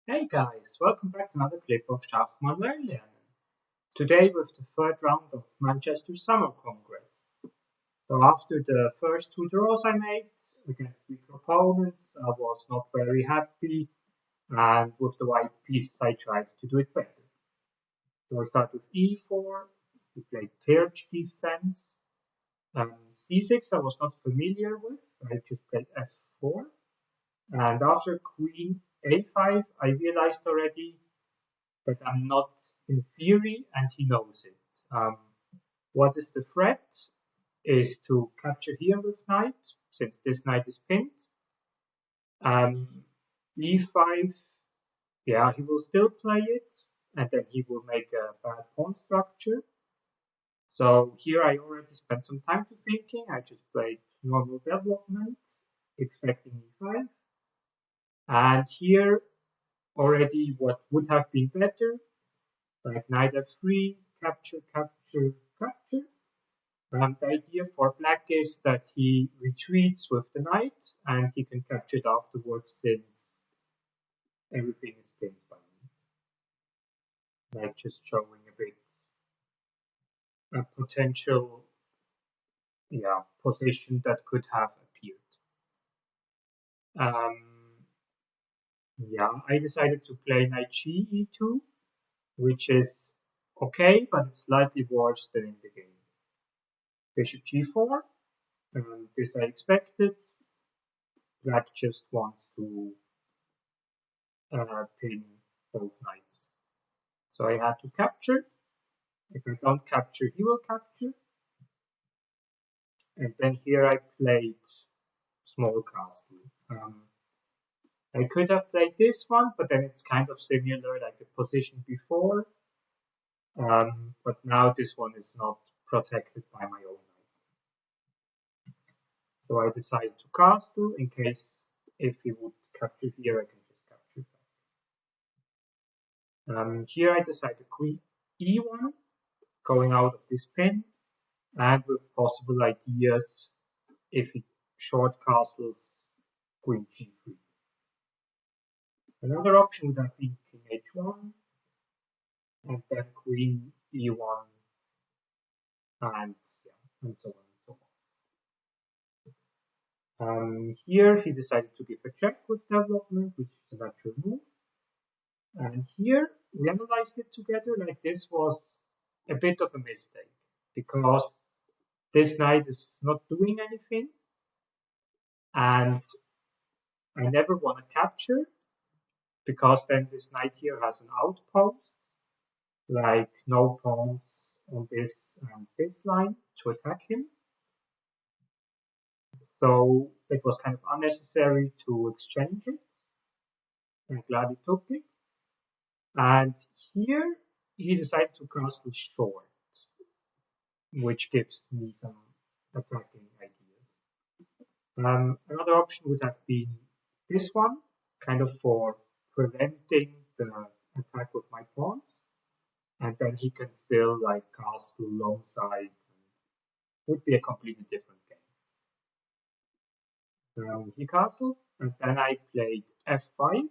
Hey guys, welcome back to another clip of Schach-manuel-lernen. Today with the third round of Manchester Summer Congress. So after the first two draws I made against weak opponents, I was not very happy, and with the white pieces I tried to do it better. So I start with e4, we played paired defense, c6 I was not familiar with, I just played f4, and after queen a5 I realized already that I'm not in theory, and he knows it. What is the threat? Is to capture here with knight, since this knight is pinned. E5, yeah, he will still play it, and then he will make a bad pawn structure. So here I already spent some time to thinking. I just played normal development, expecting e5. And here already what would have been better, like knight f3, capture, capture, capture. The idea for black is that he retreats with the knight and he can capture it afterwards since everything is pinned by me. Like just showing a bit a potential position that could have appeared. I decided to play knight g e2, which is okay, but it's slightly worse than in the game. Bishop g4, this I expected. Black just wants to pin both knights. So I had to capture. If I don't capture, he will capture. And then here I played small castle. I could have played this one, but then it's kind of similar like the position before. But now this one is not protected by my own knight. So I decided to castle in case if he would capture here, I can just capture back. Here I decided queen e1, going out of this pin, and with possible ideas if he short castles queen g3. Another option would have been king h1, and then queen e1, and so on and so on. Here he decided to give a check with development, which is a natural move. And here we analyzed it together, like this was a bit of a mistake, because this knight is not doing anything, and I never want to capture, because then this knight here has an outpost, like no pawns on this and this line to attack him. So it was kind of unnecessary to exchange it. I'm glad he took it. And here he decided to castle short, which gives me some attacking ideas. Another option would have been this one, kind of for preventing the attack with my pawns. And then he can still like castle alongside. Would be a completely different game. He castled, and then I played f5,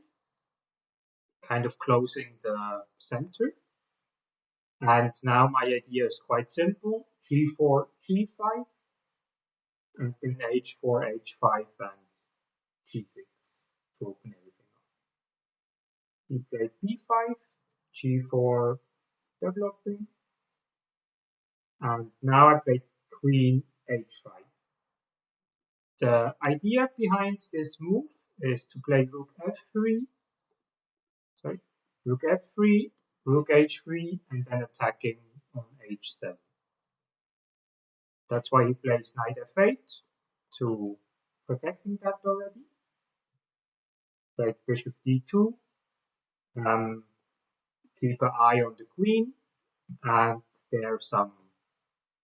kind of closing the center. And now my idea is quite simple: g4, g5, and then h4, h5, and g6 to open everything up. He played b5, g4 developing, and now I played queen h5. The idea behind this move is to play rook f3, rook f3, rook h3, and then attacking on h7. That's why he plays knight f8 to protecting that already. Like bishop d2, keep an eye on the queen, and there are some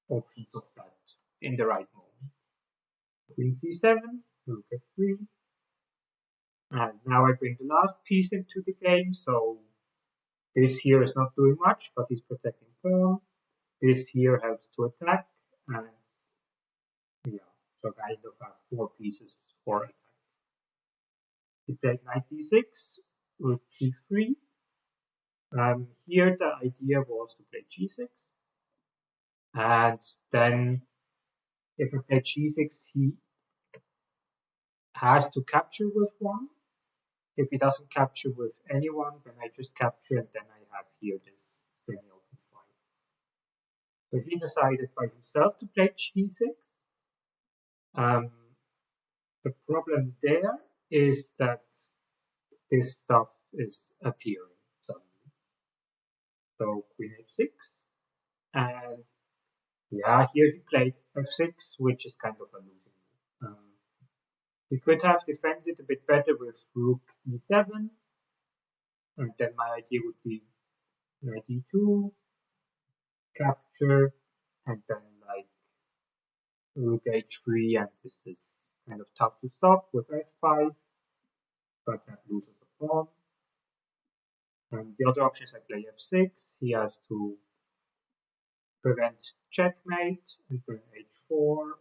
options of that in the right moment. Queen c7, rook f3, and now I bring the last piece into the game, so this here is not doing much, but he's protecting pawn. This here helps to attack, and so I kind of have 4 pieces for attack. He played knight d6, rook g3. Here the idea was to play g6, and then if I play g6, he has to capture with one. If he doesn't capture with anyone, then I just capture, and then I have here this semi-open fight. So he decided by himself to play g6. The problem there is that this stuff is appearing suddenly. So queen h6, and yeah, here he played f6, which is kind of a losing move. He could have defended a bit better with rook d7, and then my idea would be knight d2, capture, and then like rook h3, and this is kind of tough to stop with f5, but that loses a pawn. And the other option is I play f6, he has to prevent checkmate, and then h4,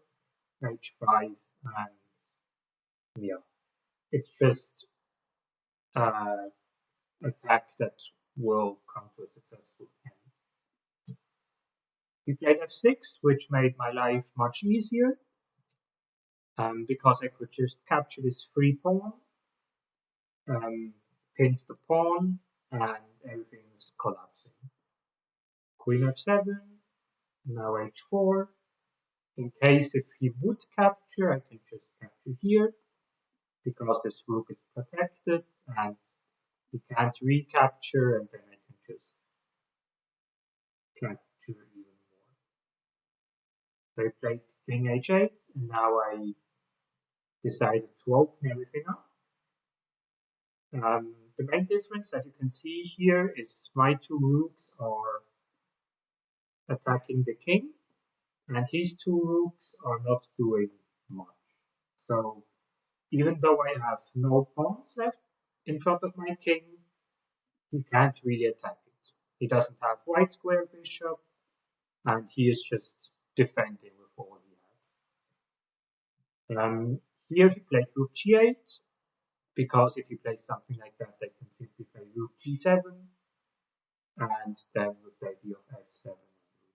h5, and yeah, it's just attack that will come to a successful end. He played f6, which made my life much easier, because I could just capture this free pawn, pins the pawn, and everything is collapsing. Queen f7, now h4. In case if he would capture, I can just capture here, because this rook is protected, and he can't recapture, and then I can just capture even more. So I played king h8, and now I decided to open everything up. The main difference that you can see here is my two rooks are attacking the king, and his two rooks are not doing much. So even though I have no pawns left in front of my king, he can't really attack it. He doesn't have white square bishop, and he is just defending with all he has. Here he played rook g8, because if he plays something like that, I can simply play rook g7, and then with the idea of f7 and rook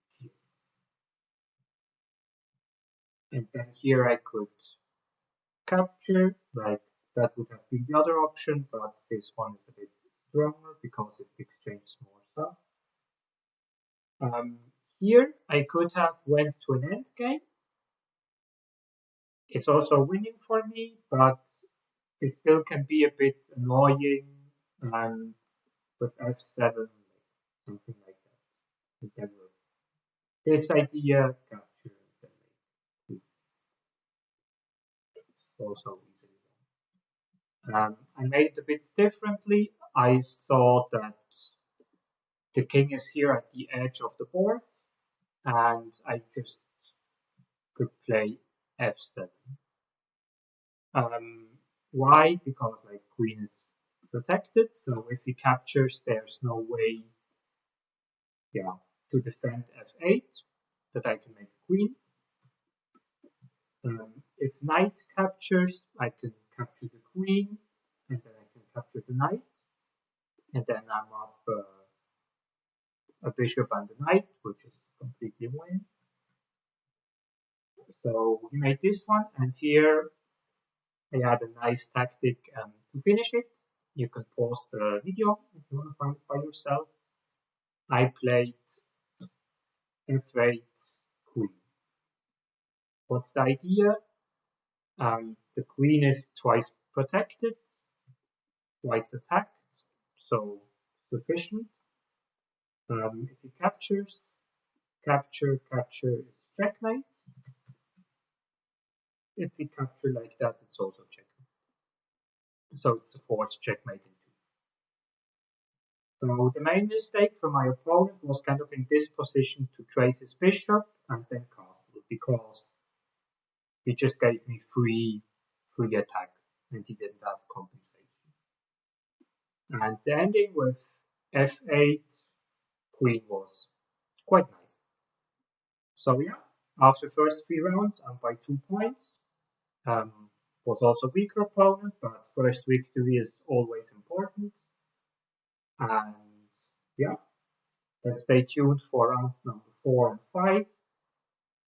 g8. And then here I could capture, like that would have been the other option, but this one is a bit stronger because it exchanges more stuff. Here I could have went to an endgame. It's also winning for me, but it still can be a bit annoying with f7, something like that. This idea capture the it's also easily done. I made it a bit differently. I saw that the king is here at the edge of the board, and I just could play f7. Why? Because like queen is protected, so if he captures, there's no way, to defend f8 that I can make queen. If knight captures, I can capture the queen, and then I can capture the knight, and then I'm up a bishop and a knight, which is completely win. So we made this one, and here I had a nice tactic to finish it. You can pause the video if you want to find it by yourself. I played f8 queen. What's the idea? The queen is twice protected, twice attacked, so sufficient. If he captures, capture is checkmate. If we capture like that, it's also checkmate. So it's the fourth checkmate in two. So the main mistake for my opponent was kind of in this position to trade his bishop and then castle, because he just gave me free attack and he didn't have compensation. And the ending with f8 queen was quite nice. So yeah, after the first 3 rounds, I'm by 2 points. Was also weaker opponent, but first victory is always important. And yeah, let's stay tuned for round number 4 and 5.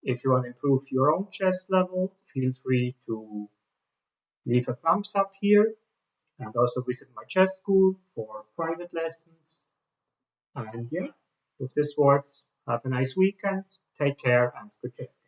If you want to improve your own chess level, feel free to leave a thumbs up here and also visit my chess school for private lessons. And yeah, if this works, have a nice weekend, take care, and good chess.